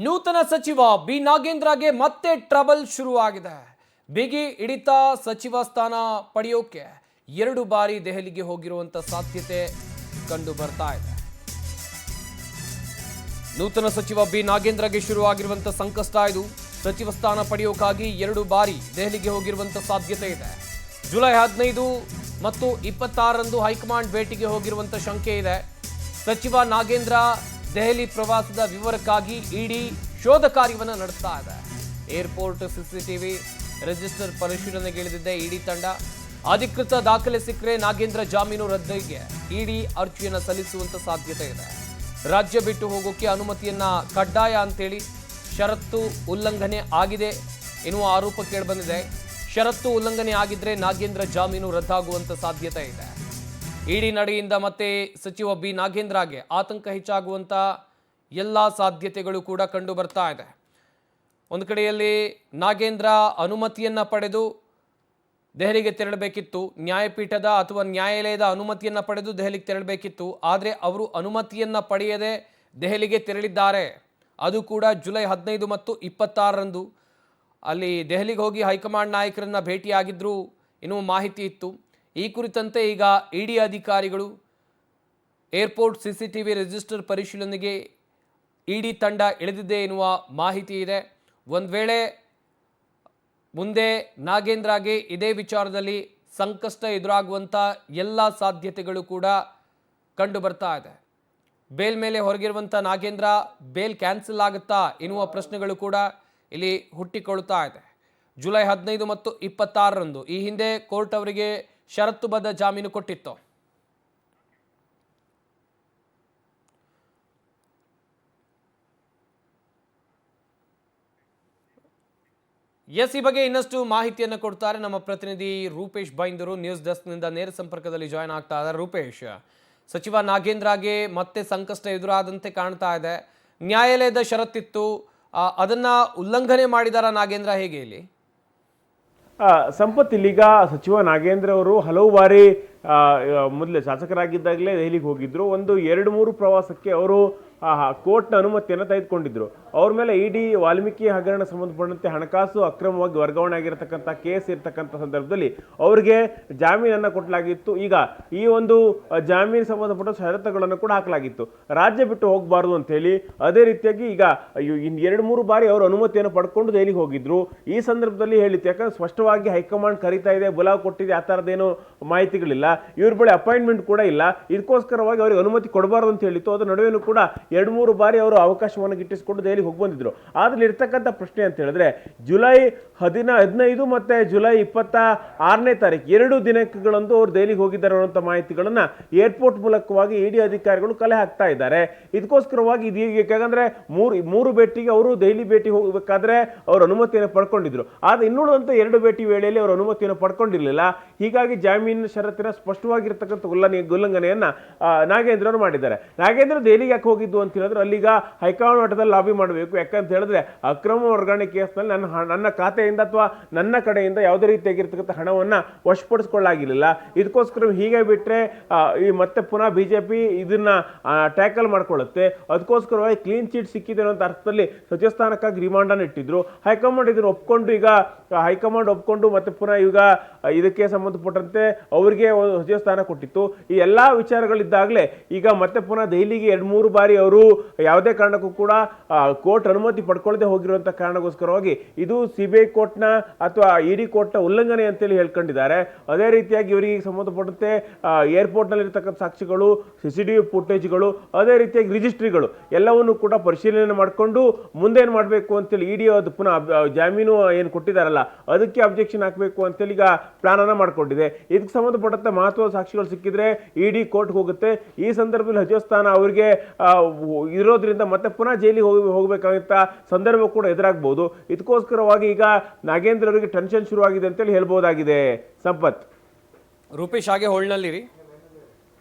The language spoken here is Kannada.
ನೂತನ ಸಚಿವ ಬಿ ನಾಗೇಂದ್ರಗೆ ಮತ್ತೆ ಟ್ರಬಲ್ ಶುರುವಾಗಿದೆ. ಬಿಗಿ ಹಿಡಿತ ಸಚಿವ ಸ್ಥಾನ ಪಡೆಯೋಕೆ 2 ಬಾರಿ ದೆಹಲಿಗೆ ಹೋಗಿರುವಂತ ಸಾಧ್ಯತೆ ಕಂಡು ಬರ್ತಾ ಇದೆ. ನೂತನ ಸಚಿವ ಬಿ ನಾಗೇಂದ್ರಗೆ ಶುರುವಾಗಿರುವಂತ ಸಂಕಷ್ಟ ಇದು. ಸಚಿವ ಸ್ಥಾನ ಪಡೆಯೋಕಾಗಿ 2 ಬಾರಿ ದೆಹಲಿಗೆ ಹೋಗಿರುವಂತ ಸಾಧ್ಯತೆ ಇದೆ. ಜುಲೈ 15 ಮತ್ತು 26ರಂದು ಹೈಕಮಾಂಡ್ ಭೇಟಿಗೆ ಹೋಗಿರುವಂತ ಶಂಕೆ ಇದೆ. ಸಚಿವ ನಾಗೇಂದ್ರ ದೆಹಲಿ ಪ್ರವಾಸದ ವಿವರಕ್ಕಾಗಿ ಇಡಿ ಶೋಧ ಕಾರ್ಯವನ್ನು ನಡೆಸ್ತಾ ಇದೆ. ಏರ್ಪೋರ್ಟ್ ಸಿಸಿಟಿವಿ ರಿಜಿಸ್ಟರ್ ಪರಿಶೀಲನೆಗೆ ಇಳಿದಿದೆ ಇಡಿ ತಂಡ. ಅಧಿಕೃತ ದಾಖಲೆ ಸಿಕ್ಕರೆ ನಾಗೇಂದ್ರ ಜಾಮೀನು ರದ್ದಿಗೆ ಇಡಿ ಅರ್ಜಿಯನ್ನು ಸಲ್ಲಿಸುವಂತ ಸಾಧ್ಯತೆ ಇದೆ. ರಾಜ್ಯ ಬಿಟ್ಟು ಹೋಗೋಕೆ ಅನುಮತಿಯನ್ನ ಕಡ್ಡಾಯ ಅಂತೇಳಿ ಷರತ್ತು ಉಲ್ಲಂಘನೆ ಆಗಿದೆ ಎನ್ನುವ ಆರೋಪ ಕೇಳಿಬಂದಿದೆ. ಷರತ್ತು ಉಲ್ಲಂಘನೆ ಆಗಿದ್ರೆ ನಾಗೇಂದ್ರ ಜಾಮೀನು ರದ್ದಾಗುವಂತ ಸಾಧ್ಯತೆ ಇದೆ. ಇಡಿ ನಡೆಯಿಂದ ಮತ್ತೆ ಸಚಿವ ಬಿ ನಾಗೇಂದ್ರಗೆ ಆತಂಕ ಹೆಚ್ಚಾಗುವಂತ ಎಲ್ಲ ಸಾಧ್ಯತೆಗಳು ಕೂಡ ಕಂಡು ಬರ್ತಾ ಇದೆ. ಒಂದು ಕಡೆಯಲ್ಲಿ ನಾಗೇಂದ್ರ ಅನುಮತಿಯನ್ನ ಪಡೆದು ದೆಹಲಿಗೆ ತೆರಳಬೇಕಿತ್ತು. ನ್ಯಾಯಪೀಠದ ಅಥವಾ ನ್ಯಾಯಾಲಯದ ಅನುಮತಿಯನ್ನ ಪಡೆದು ದೆಹಲಿಗೆ ತೆರಳಬೇಕಿತ್ತು. ಆದರೆ ಅವರು ಅನುಮತಿಯನ್ನ ಪಡೆಯದೆ ದೆಹಲಿಗೆ ತೆರಳಿದ್ದಾರೆ. ಅದು ಕೂಡ ಜುಲೈ 15 ಮತ್ತು 26ರಂದು ಅಲ್ಲಿ ದೆಹಲಿಗೆ ಹೋಗಿ ಹೈಕಮಾಂಡ್ ನಾಯಕರನ್ನ ಭೇಟಿಯಾಗಿದ್ರು ಎನ್ನುವ ಮಾಹಿತಿ ಇತ್ತು. ಈ ಕುರಿತಂತೆ ಈಗ ಇಡಿ ಅಧಿಕಾರಿಗಳು ಏರ್ಪೋರ್ಟ್ ಸಿಸಿಟಿವಿ ರಿಜಿಸ್ಟರ್ ಪರಿಶೀಲನೆಗೆ ಇಡಿ ತಂಡ ಇಳಿದಿದೆ ಎನ್ನುವ ಮಾಹಿತಿ ಇದೆ. ಒಂದು ವೇಳೆ ಮುಂದೆ ನಾಗೇಂದ್ರಗೆ ಇದೇ ವಿಚಾರದಲ್ಲಿ ಸಂಕಷ್ಟ ಎದುರಾಗುವಂಥ ಎಲ್ಲ ಸಾಧ್ಯತೆಗಳು ಕೂಡ ಕಂಡು ಬರ್ತಾ ಇದೆ. ಬೇಲ್ ಮೇಲೆ ಹೊರಗಿರುವಂಥ ನಾಗೇಂದ್ರ ಬೇಲ್ ಕ್ಯಾನ್ಸಲ್ ಆಗುತ್ತಾ ಎನ್ನುವ ಪ್ರಶ್ನೆಗಳು ಕೂಡ ಇಲ್ಲಿ ಹುಟ್ಟಿಕೊಳ್ಳುತ್ತಾ ಇದೆ. ಜುಲೈ 15 ಮತ್ತು 26ರಂದು ಈ ಹಿಂದೆ ಕೋರ್ಟ್ ಅವರಿಗೆ ಷರತ್ತುಬದ್ಧ ಜಾಮೀನು ಕೊಟ್ಟಿತ್ತು. ಎಸ್, ಈ ಬಗ್ಗೆ ಇನ್ನಷ್ಟು ಮಾಹಿತಿಯನ್ನು ಕೊಡ್ತಾರೆ ನಮ್ಮ ಪ್ರತಿನಿಧಿ ರೂಪೇಶ್ ಬೈಂದೂರು. ನ್ಯೂಸ್ ಡೆಸ್ಕ್ನಿಂದ ನೇರ ಸಂಪರ್ಕದಲ್ಲಿ ಜಾಯ್ನ್ ಆಗ್ತಾ ಇದ್ದಾರೆ. ರೂಪೇಶ್, ಸಚಿವ ನಾಗೇಂದ್ರಗೆ ಮತ್ತೆ ಸಂಕಷ್ಟ ಎದುರಾದಂತೆ ಕಾಣ್ತಾ ಇದೆ. ನ್ಯಾಯಾಲಯದ ಷರತ್ತಿತ್ತು, ಅದನ್ನ ಉಲ್ಲಂಘನೆ ಮಾಡಿದಾರ ನಾಗೇಂದ್ರ, ಹೇಗೆ ಇಲ್ಲಿ? ಸಂಪತ್, ಇಲ್ಲಿಗ ಸಚಿವ ನಾಗೇಂದ್ರ ಅವರು ಹಲವು ಬಾರಿ ಮೊದಲೇ ಶಾಸಕರಾಗಿದ್ದಾಗಲೇ ದೆಹಲಿಗೆ ಹೋಗಿದ್ರು. ಒಂದು 2-3 ಪ್ರವಾಸಕ್ಕೆ ಅವರು ಕೋರ್ಟ್ನ ಅನುಮತಿಯನ್ನು ತೆಗೆದುಕೊಂಡಿದ್ರು. ಅವ್ರ ಮೇಲೆ ಇಡಿ ವಾಲ್ಮೀಕಿ ಹಗರಣ ಸಂಬಂಧಪಟ್ಟಂತೆ ಹಣಕಾಸು ಅಕ್ರಮವಾಗಿ ವರ್ಗಾವಣೆ ಆಗಿರತಕ್ಕಂಥ ಕೇಸ್ ಇರ್ತಕ್ಕಂಥ ಸಂದರ್ಭದಲ್ಲಿ ಅವರಿಗೆ ಜಾಮೀನನ್ನು ಕೊಡಲಾಗಿತ್ತು. ಈಗ ಈ ಒಂದು ಜಾಮೀನು ಸಂಬಂಧಪಟ್ಟ ಷರತ್ತುಗಳನ್ನು ಕೂಡ ಹಾಕಲಾಗಿತ್ತು, ರಾಜ್ಯ ಬಿಟ್ಟು ಹೋಗಬಾರ್ದು ಅಂತ ಹೇಳಿ. ಅದೇ ರೀತಿಯಾಗಿ ಈಗ 2-3 ಬಾರಿ ಅವರು ಅನುಮತಿಯನ್ನು ಪಡ್ಕೊಂಡು ದೆಹಲಿಗೆ ಹೋಗಿದ್ರು. ಈ ಸಂದರ್ಭದಲ್ಲಿ ಹೇಳಿತ್ತು, ಯಾಕಂದ್ರೆ ಸ್ಪಷ್ಟವಾಗಿ ಹೈಕಮಾಂಡ್ ಕರೀತಾ ಇದೆ, ಬುಲಾವ್ ಕೊಟ್ಟಿದೆ, ಆ ಥರದ್ದೇನು ಮಾಹಿತಿಗಳಿಲ್ಲ. ಇವ್ರ ಬಳಿ ಅಪಾಯಿಂಟ್ಮೆಂಟ್ ಕೂಡ ಇಲ್ಲ. ಇದಕ್ಕೋಸ್ಕರವಾಗಿ ಅವರಿಗೆ ಅನುಮತಿ ಕೊಡಬಾರ್ದು ಅಂತ ಹೇಳಿತ್ತು. ಅದರ ನಡುವೆನೂ ಕೂಡ 2-3 ಬಾರಿ ಅವರು ಅವಕಾಶವನ್ನು ಗಿಟ್ಟಿಸಿಕೊಂಡು ದೆಹಲಿಗೆ ಹೋಗಿ ಬಂದಿದ್ರು. ಆದ್ರೆ ಇರ್ತಕ್ಕಂಥ ಪ್ರಶ್ನೆ ಅಂತ ಹೇಳಿದ್ರೆ, ಜುಲೈ 15 ಮತ್ತೆ ಜುಲೈ 26ನೇ ತಾರೀಕು 2 ದಿನಾಂಕಗಳಂದು ಅವರು ದೆಹಲಿಗೆ ಹೋಗಿದ್ದಾರೆ ಅನ್ನುವಂಥ ಮಾಹಿತಿಗಳನ್ನ ಏರ್ಪೋರ್ಟ್ ಮೂಲಕವಾಗಿ ಇಡಿ ಅಧಿಕಾರಿಗಳು ಕಲೆ ಹಾಕ್ತಾ ಇದ್ದಾರೆ. ಇದಕ್ಕೋಸ್ಕರವಾಗಿ ಯಾಕಂದ್ರೆ ಮೂರು ಭೇಟಿಗೆ ಅವರು ದೆಹಲಿ ಭೇಟಿ ಹೋಗಬೇಕಾದ್ರೆ ಅವರು ಅನುಮತಿಯನ್ನು ಪಡ್ಕೊಂಡಿದ್ರು. ಆದ್ರೆ ಇನ್ನುಳಿದಂತೆ 2 ಭೇಟಿ ವೇಳೆಯಲ್ಲಿ ಅವರು ಅನುಮತಿಯನ್ನು ಪಡ್ಕೊಂಡಿರಲಿಲ್ಲ. ಹೀಗಾಗಿ ಜಾಮೀನಿನ ಷರತ್ತಿನ ಸ್ಪಷ್ಟವಾಗಿರ್ತಕ್ಕಂಥ ಉಲ್ಲಂಘನೆಯನ್ನ ನಾಗೇಂದ್ರ ಅವರು ಮಾಡಿದ್ದಾರೆ. ನಾಗೇಂದ್ರ ದೆಹಲಿಗೆ ಯಾಕೆ ಹೋಗಿದ್ದು ಅಂತ ಹೇಳಿದ್ರೆ, ಅಲ್ಲಿಗ ಹೈಕಮಾಂಡ್ ಮಟ್ಟದಲ್ಲಿ ಲಾಬಿ ಮಾಡಬೇಕು. ಯಾಕಂತ ಹೇಳಿದ್ರೆ ಅಕ್ರಮ ವರ್ಗಾವಣೆ ಕೇಸ್ನಲ್ಲಿ ನನ್ನ ಖಾತೆಯಿಂದ ಅಥವಾ ನನ್ನ ಕಡೆಯಿಂದ ಯಾವುದೇ ರೀತಿಯಾಗಿರ್ತಕ್ಕಂಥ ಹಣವನ್ನ ವಶಪಡಿಸಿಕೊಳ್ಳಾಗಿರಲಿಲ್ಲ. ಇದಕ್ಕೋಸ್ಕರ ಹೀಗೆ ಬಿಟ್ರೆ ಈ ಮತ್ತೆ ಪುನಃ ಬಿಜೆಪಿ ಇದನ್ನ ಟ್ಯಾಕಲ್ ಮಾಡ್ಕೊಳ್ಳುತ್ತೆ. ಅದಕ್ಕೋಸ್ಕರವಾಗಿ ಕ್ಲೀನ್ ಚೀಟ್ ಸಿಕ್ಕಿದೆ ಅನ್ನೋ ಅರ್ಥದಲ್ಲಿ ಸಚಿವ ಸ್ಥಾನಕ್ಕಾಗಿ ರಿಮಾಂಡ್ ಅನ್ನು ಇಟ್ಟಿದ್ರು. ಹೈಕಮಾಂಡ್ ಇದನ್ನು ಒಪ್ಕೊಂಡು, ಈಗ ಹೈಕಮಾಂಡ್ ಒಪ್ಕೊಂಡು ಮತ್ತೆ ಪುನಃ ಈಗ ಇದಕ್ಕೆ ಸಂಬಂಧಪಟ್ಟಂತೆ ಅವರಿಗೆ ಒಂದು ಸಚಿವ ಸ್ಥಾನ ಕೊಟ್ಟಿತ್ತು. ಈ ಎಲ್ಲಾ ವಿಚಾರಗಳಿದ್ದಾಗಲೇ ಈಗ ಮತ್ತೆ ಪುನಃ ದೆಹಲಿಗೆ 2-3 ಬಾರಿ ಅವರು ಯಾವುದೇ ಕಾರಣಕ್ಕೂ ಕೂಡ ಕೋರ್ಟ್ ಅನುಮತಿ ಪಡ್ಕೊಳ್ಳದೆ ಹೋಗಿರುವಂತಹ ಕಾರಣಕ್ಕೋಸ್ಕರವಾಗಿ ಇದು ಸಿಬಿಐ ಕೋರ್ಟ್ನ ಅಥವಾ ಇಡಿ ಕೋರ್ಟ್ನ ಉಲ್ಲಂಘನೆ ಅಂತೇಳಿ ಹೇಳ್ಕೊಂಡಿದ್ದಾರೆ. ಅದೇ ರೀತಿಯಾಗಿ ಇವರಿಗೆ ಸಂಬಂಧಪಟ್ಟಂತೆ ಏರ್ಪೋರ್ಟ್ ನಲ್ಲಿ ಇರತಕ್ಕಂಥ ಸಾಕ್ಷಿಗಳು, ಸಿಸಿಟಿವಿ ಫುಟೇಜ್ಗಳು, ಅದೇ ರೀತಿಯಾಗಿ ರಿಜಿಸ್ಟ್ರಿಗಳು ಎಲ್ಲವನ್ನು ಕೂಡ ಪರಿಶೀಲನೆ ಮಾಡಿಕೊಂಡು ಮುಂದೆ ಏನು ಮಾಡಬೇಕು ಅಂತೇಳಿ ಇಡಿ ಅದು ಪುನಃ ಜಾಮೀನು ಏನು ಕೊಟ್ಟಿದ್ದಾರಲ್ಲ ಅದಕ್ಕೆ ಅಬ್ಜೆಕ್ಷನ್ ಹಾಕಬೇಕು ಅಂತೇಳಿ ಈಗ ಪ್ಲಾನ್ ಅನ್ನ ಮಾಡ್ಕೊಂಡಿದೆ. ಇದಕ್ಕೆ ಸಂಬಂಧಪಟ್ಟಂತೆ ಮಹತ್ವದ ಸಾಕ್ಷಿಗಳು ಸಿಕ್ಕಿದ್ರೆ ಇಡಿ ಕೋರ್ಟ್ ಹೋಗುತ್ತೆ. ಈ ಸಂದರ್ಭದಲ್ಲಿ ಸಚಿವ ಸ್ಥಾನ ಅವರಿಗೆ ಇರೋದ್ರಿಂದ ಮತ್ತೆ ಪುನಃ ಜೈಲಿಗೆ ಹೋಗಬೇಕಾದಂತ ಸಂದರ್ಭ ಕೂಡ ಎದುರಾಗಬಹುದು. ಇದಕ್ಕೋಸ್ಕರವಾಗಿ ಈಗ ನಾಗೇಂದ್ರ ಅವರಿಗೆ ಟೆನ್ಷನ್ ಶುರುವಾಗಿದೆ ಅಂತೇಳಿ ಹೇಳ್ಬೋದಾಗಿದೆ. ಸಂಪತ್, ರೂಪೇಶ್, ಹಾಗೆ ಹೋಲ್ನಲ್ಲಿರಿ.